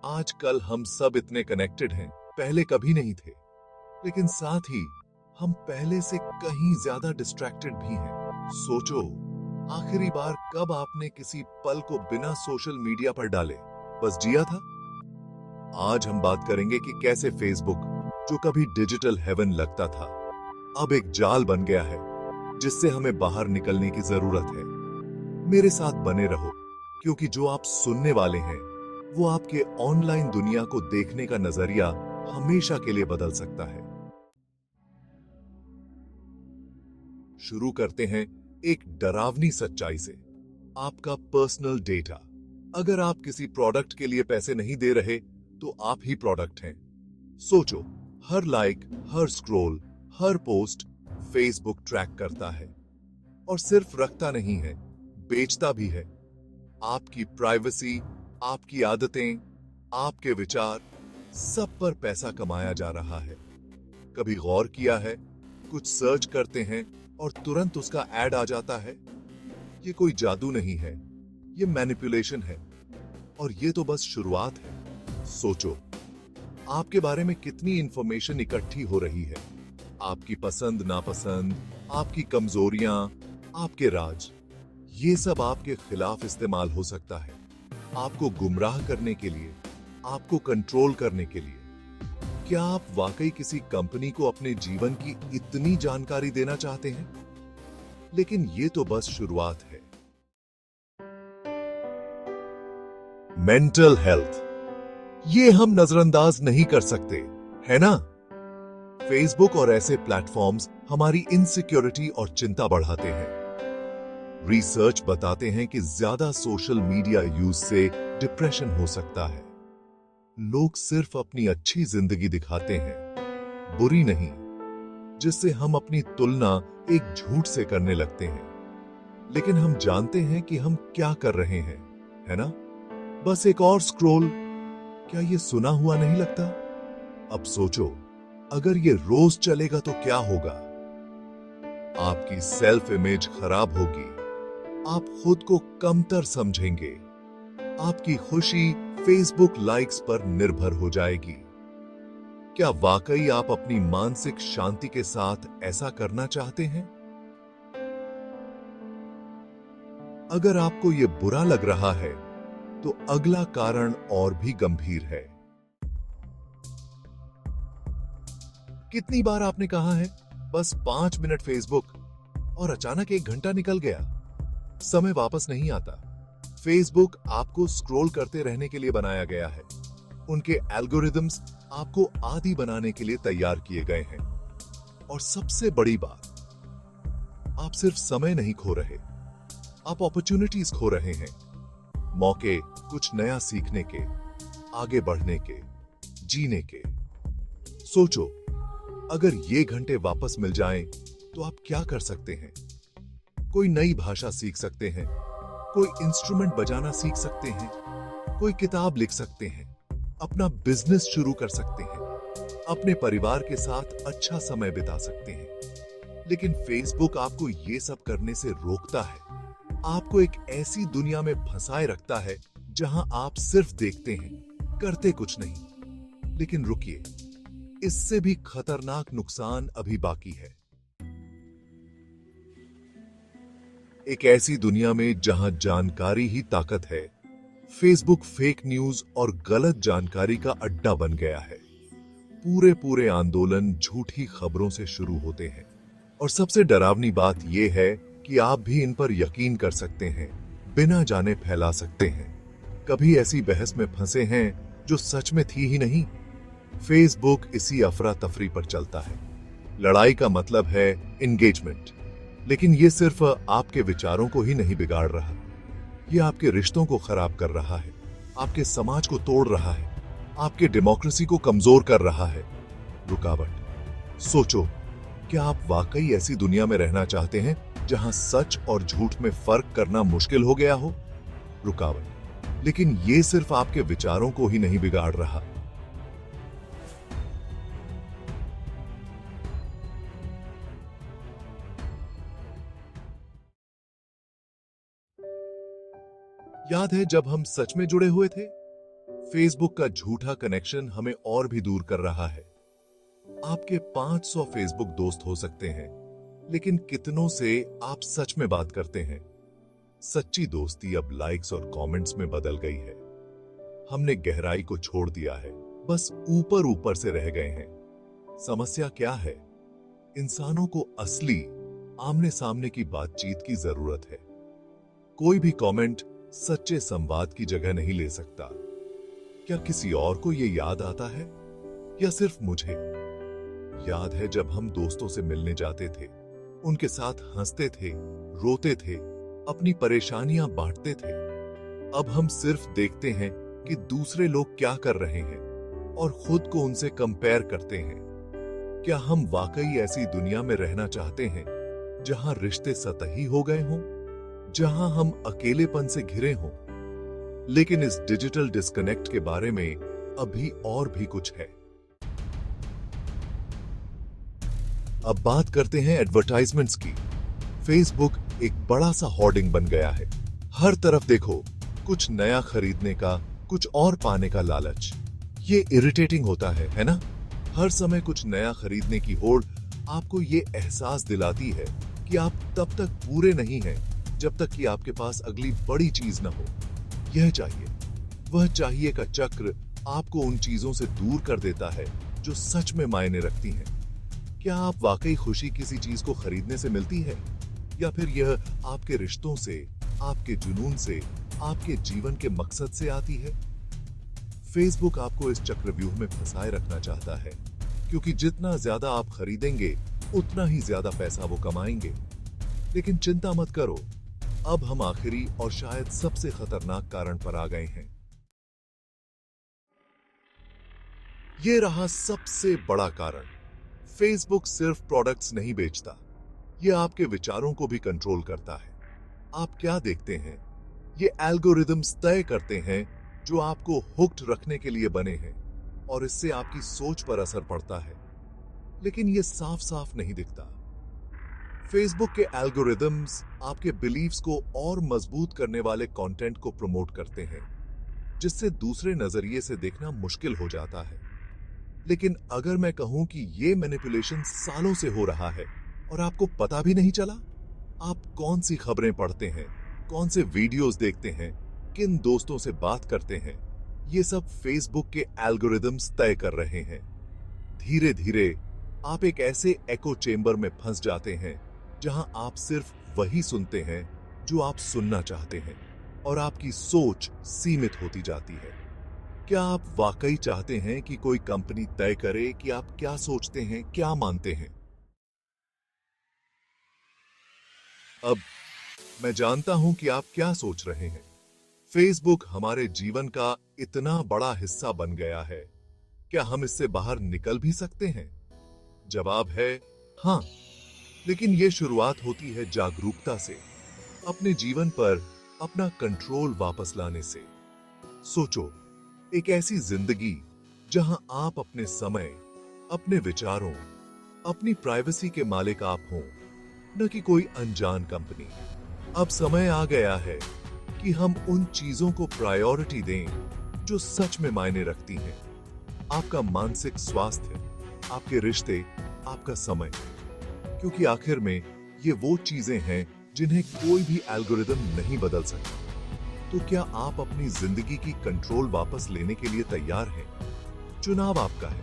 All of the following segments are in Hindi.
आजकल हम सब इतने कनेक्टेड हैं, पहले कभी नहीं थे। लेकिन साथ ही हम पहले से कहीं ज्यादा डिस्ट्रैक्टेड भी हैं। सोचो, आखिरी बार कब आपने किसी पल को बिना सोशल मीडिया पर डाले बस जिया था? आज हम बात करेंगे कि कैसे फेसबुक, जो कभी डिजिटल हेवन लगता था, अब एक जाल बन गया है जिससे हमें बाहर निकलने की जरूरत है। मेरे साथ बने रहो, क्योंकि जो आप सुनने वाले हैं वो आपके ऑनलाइन दुनिया को देखने का नजरिया हमेशा के लिए बदल सकता है। शुरू करते हैं एक डरावनी सच्चाई से। आपका पर्सनल डेटा। अगर आप किसी प्रोडक्ट के लिए पैसे नहीं दे रहे तो आप ही प्रोडक्ट हैं। सोचो, हर लाइक, हर स्क्रॉल, हर पोस्ट फेसबुक ट्रैक करता है। और सिर्फ रखता नहीं है, बेचता भी है। आपकी प्राइवेसी, आपकी आदतें, आपके विचार, सब पर पैसा कमाया जा रहा है। कभी गौर किया है, कुछ सर्च करते हैं और तुरंत उसका ऐड आ जाता है। ये कोई जादू नहीं है, ये मैनिपुलेशन है। और ये तो बस शुरुआत है। सोचो, आपके बारे में कितनी इंफॉर्मेशन इकट्ठी हो रही है। आपकी पसंद नापसंद, आपकी कमजोरियां, आपके राज, ये सब आपके खिलाफ इस्तेमाल हो सकता है। आपको गुमराह करने के लिए, आपको कंट्रोल करने के लिए। क्या आप वाकई किसी कंपनी को अपने जीवन की इतनी जानकारी देना चाहते हैं? लेकिन ये तो बस शुरुआत है। मेंटल हेल्थ, ये हम नजरअंदाज नहीं कर सकते, है ना? फेसबुक और ऐसे प्लेटफॉर्म्स हमारी इनसिक्योरिटी और चिंता बढ़ाते हैं। रिसर्च बताते हैं कि ज्यादा सोशल मीडिया यूज से डिप्रेशन हो सकता है। लोग सिर्फ अपनी अच्छी जिंदगी दिखाते हैं, बुरी नहीं, जिससे हम अपनी तुलना एक झूठ से करने लगते हैं। लेकिन हम जानते हैं कि हम क्या कर रहे हैं, है ना? बस एक और स्क्रॉल। क्या ये सुना हुआ नहीं लगता? अब सोचो, अगर ये रोज चलेगा तो क्या होगा? आपकी सेल्फ इमेज खराब होगी, आप खुद को कमतर समझेंगे, आपकी खुशी फेसबुक लाइक्स पर निर्भर हो जाएगी। क्या वाकई आप अपनी मानसिक शांति के साथ ऐसा करना चाहते हैं? अगर आपको यह बुरा लग रहा है तो अगला कारण और भी गंभीर है। कितनी बार आपने कहा है, बस 5 मिनट फेसबुक, और अचानक 1 घंटा निकल गया। समय वापस नहीं आता। फेसबुक आपको स्क्रॉल करते रहने के लिए बनाया गया है। उनके एल्गोरिदम्स आपको आदी बनाने के लिए तैयार किए गए हैं। और सबसे बड़ी बात, आप सिर्फ समय नहीं खो रहे, आप अपॉर्चुनिटीज खो रहे हैं। मौके, कुछ नया सीखने के, आगे बढ़ने के, जीने के। सोचो, अगर ये घंटे वापस मिल जाएं, तो आप क्या कर सकते हैं? कोई नई भाषा सीख सकते हैं, कोई इंस्ट्रूमेंट बजाना सीख सकते हैं, कोई किताब लिख सकते हैं, अपना बिजनेस शुरू कर सकते हैं, अपने परिवार के साथ अच्छा समय बिता सकते हैं। लेकिन फेसबुक आपको ये सब करने से रोकता है। आपको एक ऐसी दुनिया में फंसाए रखता है जहां आप सिर्फ देखते हैं, करते कुछ नहीं। लेकिन रुकिए, इससे भी खतरनाक नुकसान अभी बाकी है। एक ऐसी दुनिया में जहां जानकारी ही ताकत है, फेसबुक फेक न्यूज और गलत जानकारी का अड्डा बन गया है। पूरे आंदोलन झूठी खबरों से शुरू होते हैं। और सबसे डरावनी बात यह है कि आप भी इन पर यकीन कर सकते हैं, बिना जाने फैला सकते हैं। कभी ऐसी बहस में फंसे हैं जो सच में थी ही नहीं। फेसबुक इसी अफरा तफरी पर चलता है। लड़ाई का मतलब है एंगेजमेंट। लेकिन ये सिर्फ आपके विचारों को ही नहीं बिगाड़ रहा, ये आपके रिश्तों को खराब कर रहा है, आपके समाज को तोड़ रहा है, आपके डेमोक्रेसी को कमजोर कर रहा है। रुकावट। सोचो, क्या आप वाकई ऐसी दुनिया में रहना चाहते हैं जहां सच और झूठ में फर्क करना मुश्किल हो गया हो? रुकावट। लेकिन ये सिर्फ आपके विचारों को ही नहीं बिगाड़ रहा। याद है जब हम सच में जुड़े हुए थे? फेसबुक का झूठा कनेक्शन हमें और भी दूर कर रहा है। आपके 500 फेसबुक दोस्त हो सकते हैं, लेकिन कितनों से आप सच में बात करते हैं? सच्ची दोस्ती अब लाइक्स और कमेंट्स में बदल गई है। हमने गहराई को छोड़ दिया है, बस ऊपर ऊपर से रह गए हैं। समस्या क्या है? इंसानों को असली आमने सामने की बातचीत की जरूरत है। कोई भी कमेंट सच्चे संवाद की जगह नहीं ले सकता। क्या किसी और को यह याद आता है या सिर्फ मुझे? याद है जब हम दोस्तों से मिलने जाते थे, उनके साथ हंसते थे, रोते थे, अपनी परेशानियां बांटते थे। अब हम सिर्फ देखते हैं कि दूसरे लोग क्या कर रहे हैं और खुद को उनसे कंपेयर करते हैं। क्या हम वाकई ऐसी दुनिया में रहना चाहते हैं जहां रिश्ते सतही हो गए हों, जहां हम अकेलेपन से घिरे हों? लेकिन इस डिजिटल डिस्कनेक्ट के बारे में अभी और भी कुछ है। अब बात करते हैं एडवर्टाइजमेंट्स की। फेसबुक एक बड़ा सा होर्डिंग बन गया है। हर तरफ देखो, कुछ नया खरीदने का, कुछ और पाने का लालच। ये इरिटेटिंग होता है ना? हर समय कुछ नया खरीदने की होड़ आपको ये एहसास दिलाती है कि आप तब तक पूरे नहीं हैं जब तक कि आपके पास अगली बड़ी चीज न हो। यह चाहिए, वह चाहिए का चक्र आपको उन चीजों से दूर कर देता है जो सच में मायने रखती हैं। क्या आप वाकई खुशी किसी चीज को खरीदने से मिलती है, या फिर यह आपके रिश्तों से, आपके जुनून से, आपके जीवन के मकसद से आती है? फेसबुक आपको इस चक्रव्यूह में फंसाए रखना चाहता है, क्योंकि जितना ज्यादा आप खरीदेंगे उतना ही ज्यादा पैसा वो कमाएंगे। लेकिन चिंता मत करो, अब हम आखिरी और शायद सबसे खतरनाक कारण पर आ गए हैं। ये रहा सबसे बड़ा कारण। फेसबुक सिर्फ प्रोडक्ट्स नहीं बेचता, ये आपके विचारों को भी कंट्रोल करता है। आप क्या देखते हैं, ये एल्गोरिदम्स तय करते हैं जो आपको हुक्ड रखने के लिए बने हैं, और इससे आपकी सोच पर असर पड़ता है। लेकिन ये साफ साफ नहीं दिखता। फेसबुक के एल्गोरिदम्स आपके बिलीव्स को और मजबूत करने वाले कंटेंट को प्रमोट करते हैं, जिससे दूसरे नजरिए से देखना मुश्किल हो जाता है। लेकिन अगर मैं कहूं कि ये मैनिपुलेशन सालों से हो रहा है और आपको पता भी नहीं चला, आप कौन सी खबरें पढ़ते हैं, कौन से वीडियोस देखते हैं, किन दोस्तों से बात करते हैं, ये सब फेसबुक के एल्गोरिदम्स तय कर रहे हैं। धीरे धीरे आप एक ऐसे एको चेंबर में फंस जाते हैं जहां आप सिर्फ वही सुनते हैं जो आप सुनना चाहते हैं, और आपकी सोच सीमित होती जाती है। क्या आप वाकई चाहते हैं कि कोई कंपनी तय करे कि आप क्या सोचते हैं, क्या मानते हैं? अब मैं जानता हूं कि आप क्या सोच रहे हैं। फेसबुक हमारे जीवन का इतना बड़ा हिस्सा बन गया है, क्या हम इससे बाहर निकल भी सकते हैं? जवाब है हां, लेकिन यह शुरुआत होती है जागरूकता से, अपने जीवन पर अपना कंट्रोल वापस लाने से। सोचो, एक ऐसी जिंदगी जहां आप अपने समय, अपने विचारों, अपनी प्राइवेसी के मालिक आप हों, न कि कोई अनजान कंपनी। अब समय आ गया है कि हम उन चीजों को प्रायोरिटी दें जो सच में मायने रखती हैं। आपका मानसिक स्वास्थ्य, आपके रिश्ते, आपका समय। क्योंकि आखिर में ये वो चीजें हैं जिन्हें कोई भी एल्गोरिदम नहीं बदल सकता। तो क्या आप अपनी जिंदगी की कंट्रोल वापस लेने के लिए तैयार हैं? चुनाव आपका है।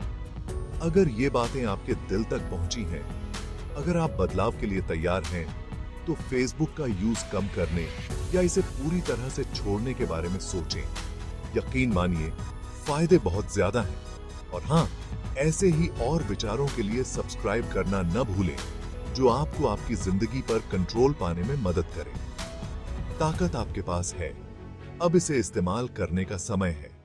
अगर ये बातें आपके दिल तक पहुंची हैं, अगर आप बदलाव के लिए तैयार हैं, तो फेसबुक का यूज कम करने या इसे पूरी तरह से छोड़ने के बारे में सोचें। यकीन मानिए, फायदे बहुत ज्यादा हैं। और हां, ऐसे ही और विचारों के लिए सब्सक्राइब करना न भूलें, जो आपको आपकी जिंदगी पर कंट्रोल पाने में मदद करे। ताकत आपके पास है, अब इसे इस्तेमाल करने का समय है।